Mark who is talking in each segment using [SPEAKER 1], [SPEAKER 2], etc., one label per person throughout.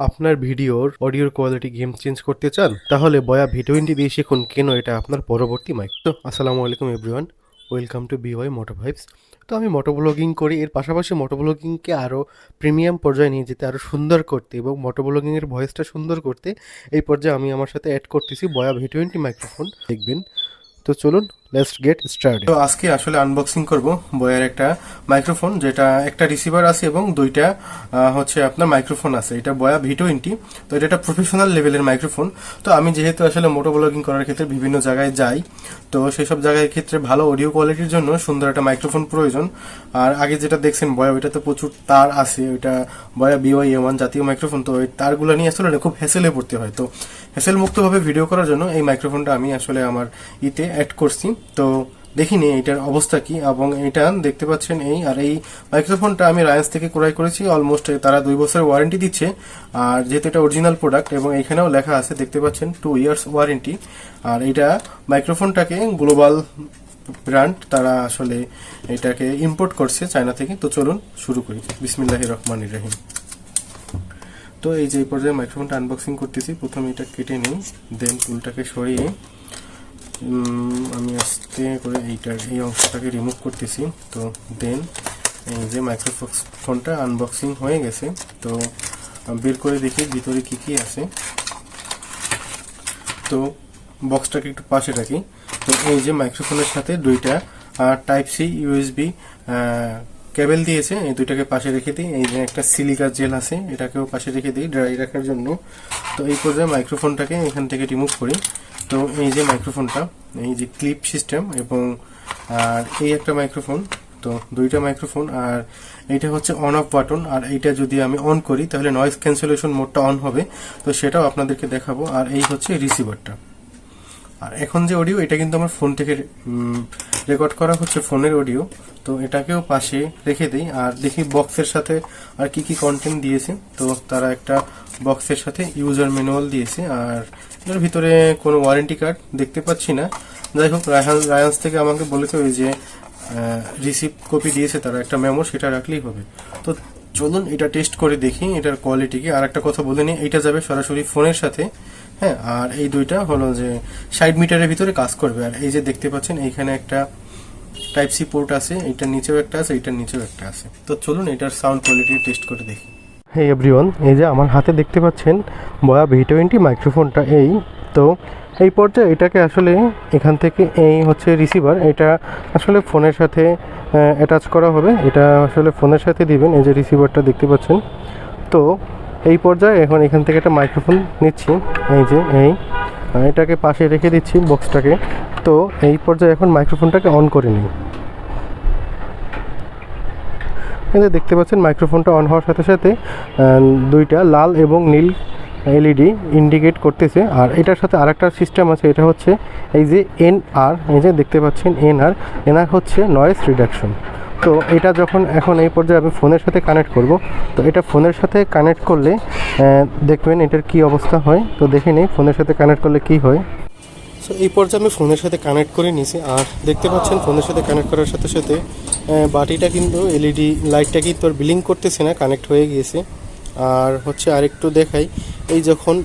[SPEAKER 1] আপনার ভিডিওর অডিওর quality game change করতে চান তাহলে বয়া ভি20 দিয়ে শিখুন কেন এটা আপনার পরবর্তী মাইক। তো আসসালামু আলাইকুম everyone, welcome to BY moto vibes. তো আমি মোটো ব্লগিং করি, এর পাশাপাশি মোটো ব্লগিংকে আরও প্রিমিয়াম পর্যায়ে নিয়ে যেতে, আরও সুন্দর করতে এবং মোটো ব্লগিংয়ের ভয়েসটা সুন্দর করতে এই পর্যায়ে আমি আমার সাথে অ্যাড করতেছি বয়া ভি20 মাইক্রোফোন, দেখবেন। তো চলুন, লেটস গেট স্টার্টেড। তো আজকে আসলে আনবক্সিং করব বয়ার একটা মাইক্রোফোন, যেটা একটা রিসিভার আছে এবং দুইটা হচ্ছে আপনার মাইক্রোফোন আছে। এটা বয়া ভি20। তো এটা একটা প্রফেশনাল লেভেলের মাইক্রোফোন। তো আমি যেহেতু আসলে মোটো ব্লগিং করার ক্ষেত্রে বিভিন্ন জায়গায় যাই, তো সেসব জায়গায় ক্ষেত্রে ভালো অডিও কোয়ালিটির জন্য সুন্দর একটা মাইক্রোফোন প্রয়োজন। আর আগে যেটা দেখছেন বয়া, ওইটাতে প্রচুর তার আছে, ওইটা বয়া BY-A1 জাতীয় মাইক্রোফোন। তো ওই তারগুলো নিয়ে আসলে খুব হ্যাসেলে পড়তে হয়। তো হ্যাসেল মুক্তভাবে ভিডিও করার জন্য এই মাইক্রোফোনটা আমি আসলে আমার ইতে অ্যাড করছি। তো দেখিনি এটার অবস্থা কি, এবং এটা দেখতে পাচ্ছেন এই মাইক্রোফোনটা আমি রায়ান্স থেকে ক্রয় করেছি। অলমোস্ট তারা 2 বছরের ওয়ারেন্টি দিচ্ছে। আর যেহেতু এটা অরিজিনাল প্রোডাক্ট এবং এখানেও লেখা আছে, দেখতে পাচ্ছেন 2 ইয়ার্স ওয়ারেন্টি। আর এটা মাইক্রোফোনটাকে গ্লোবাল ব্র্যান্ড, তারা আসলে এটাকে ইম্পোর্ট করছে চায়না থেকে। তো চলুন শুরু করি, বিসমিল্লাহির রহমানির রহিম। তো এই যে এই পর্যায়ে মাইক্রোফোনটা আনবক্সিং করতেছি। প্রথমে এটা কেটে নিই, দেন টুলটাকে সরিয়ে আমি আস্তে করে এই অংশটাকে রিমুভ করতেছি। তো দেন এই যে মাইক্রোফোনটা আনবক্সিং হয়ে গেছে। তো বের করে দেখি ভিতরে কি কি আছে। তো বক্সটাকে একটু পাশে রাখি। তো এই যে মাইক্রোফোনের সাথে দুইটা টাইপ-C USB কেবল দিয়েছে, এই দুইটাকে পাশে রেখে দিই। এই যে একটা সিলিকা জেল আছে, এটাকেও পাশে রেখে দিই ড্রাই রাখার জন্য। তো এই পর্যায়ে মাইক্রোফোনটাকে এখান থেকে রিমুভ করি। তো এই যে মাইক্রোফোনটা, এই যে ক্লিপ সিস্টেম, এবং আর এই একটা মাইক্রোফোন। তো দুইটা মাইক্রোফোন, আর এইটা হচ্ছে অন অফ বাটন। আর এইটা যদি আমি অন করি তাহলে নয়েজ ক্যান্সেলেশন মোডটা অন হবে। তো সেটাও আপনাদেরকে দেখাবো। আর এই হচ্ছে রিসিভারটা। আর এখন যে অডিও, এটা কিন্তু আমার ফোন থেকে রেকর্ড করা হচ্ছে, ফোনের অডিও। তো এটাকেও পাশে রেখে দিই। আর দেখি বক্সের সাথে আর কি কি কন্টেন্ট দিয়েছে। তো তারা একটা বক্সের সাথে ইউজার ম্যানুয়াল দিয়েছে, আর এর ভিতরে কোনো ওয়ারেন্টি কার্ড দেখতে পাচ্ছি না। যাই হোক, রায়ান্স থেকে আমাকে বলেছে ওই যে রিসিপ্ট কপি দিয়েছে তারা, একটা মেমো, সেটা রাখলেই হবে। তো চলুন এটা টেস্ট করে দেখি এটার কোয়ালিটি কি। আর একটা কথা বলে নিই, এইটা যাবে সরাসরি ফোনের সাথে। হ্যাঁ, আর এই দুইটা হলো যে 60 মিটারের ভিতরে কাজ করবে। আর এই যে দেখতে পাচ্ছেন এইখানে একটা টাইপ-C পোর্ট আছে, এইটার নিচেও একটা আছে, এইটার নিচেও একটা আছে। তো চলুন এটার সাউন্ড কোয়ালিটি টেস্ট করে দেখি। হ্যাঁ এভরিওয়ান, এই যে আমার হাতে দেখতে পাচ্ছেন বয়া ভি20 মাইক্রোফোনটা। তো এই পর্যায়ে এটাকে আসলে এখান থেকে, এই হচ্ছে রিসিভার, এটা আসলে ফোনের সাথে অ্যাটাচ করা হবে। এটা আসলে ফোনের সাথে দিবেন। এই যে রিসিভারটা দেখতে পাচ্ছেন। তো এই পর্যায়ে এখন এখান থেকে একটা মাইক্রোফোন নিচ্ছি, এই যে এটাকে পাশে রেখে দিচ্ছি বক্সটাকে। তো এই পর্যায়ে এখন মাইক্রোফোনটাকে অন করে নিই। এই যে দেখতে পাচ্ছেন মাইক্রোফোনটা অন হওয়ার সাথে সাথে দুইটা লাল এবং নীল LED ইন্ডিকেট করতেছে। আর এটার সাথে আরেকটা সিস্টেম আছে, এটা হচ্ছে এই যে NR, এই যে দেখতে পাচ্ছেন NR হচ্ছে নয়েজ রিডাকশন। তো এটা যখন এখন এই পর্যায়ে আমি ফোনের সাথে কানেক্ট করব, তো এটা ফোনের সাথে কানেক্ট করলে দেখবেন এটার কি অবস্থা হয়। তো দেখে নিই ফোনের সাথে কানেক্ট করলে কি হয়। সো এই পর্যায়ে আমি ফোনের সাথে কানেক্ট করে নিয়েছি। আর দেখতে পাচ্ছেন ফোনের সাথে কানেক্ট করার সাথে সাথে বাটিটা কিন্তু LED লাইটটা কিন্তু আর ব্লিঙ্ক করতেছে না, কানেক্ট হয়ে গিয়েছে। আর হচ্ছে আরেকটু দেখাই, এই যখন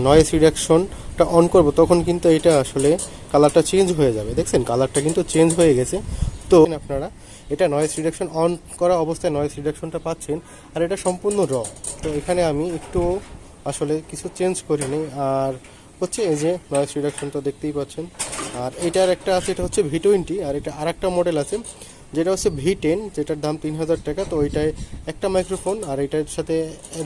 [SPEAKER 1] নয়েজ রিডাকশনটা অন করব তখন কিন্তু এটা আসলে কালারটা চেঞ্জ হয়ে যাবে। দেখছেন কালারটা কিন্তু চেঞ্জ হয়ে গেছে। তো আপনারা এটা নয়েজ রিডাকশন অন করা অবস্থায় নয়েজ রিডাকশনটা পাচ্ছেন, আর এটা সম্পূর্ণ র। তো এখানে আমি একটু আসলে কিছু চেঞ্জ করিনি। আর হচ্ছে এই যে নয়েজ রিডাকশন তো দেখতেই পাচ্ছেন। আর এটার একটা আছে, এটা হচ্ছে ভি20। আর এটা আরেকটা মডেল আছে যেটা হচ্ছে ভি10, যেটার দাম 3000 টাকা। তো ওইটায় একটা মাইক্রোফোন, আর এটার সাথে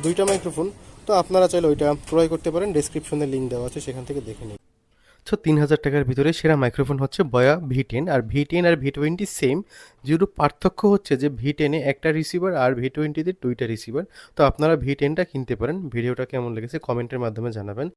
[SPEAKER 1] দুইটা মাইক্রোফোন। তো আপনারা চাইলে ওইটা ক্রয় করতে পারেন, ডেসক্রিপশনে লিঙ্ক দেওয়া আছে, সেখান থেকে দেখে নিন। সো 3000 টাকার ভিতরে সেরা মাইক্রোফোন হচ্ছে বয়া ভি10। আর ভি10 আর ভি20 সেম, যেহেতু পার্থক্য হচ্ছে যে ভি10-এ একটা রিসিভার আর ভি20-তে দুইটা রিসিভার। তো আপনারা ভি10টা কিনতে পারেন। ভিডিওটা কেমন লেগেছে কমেন্টের মাধ্যমে জানাবেন।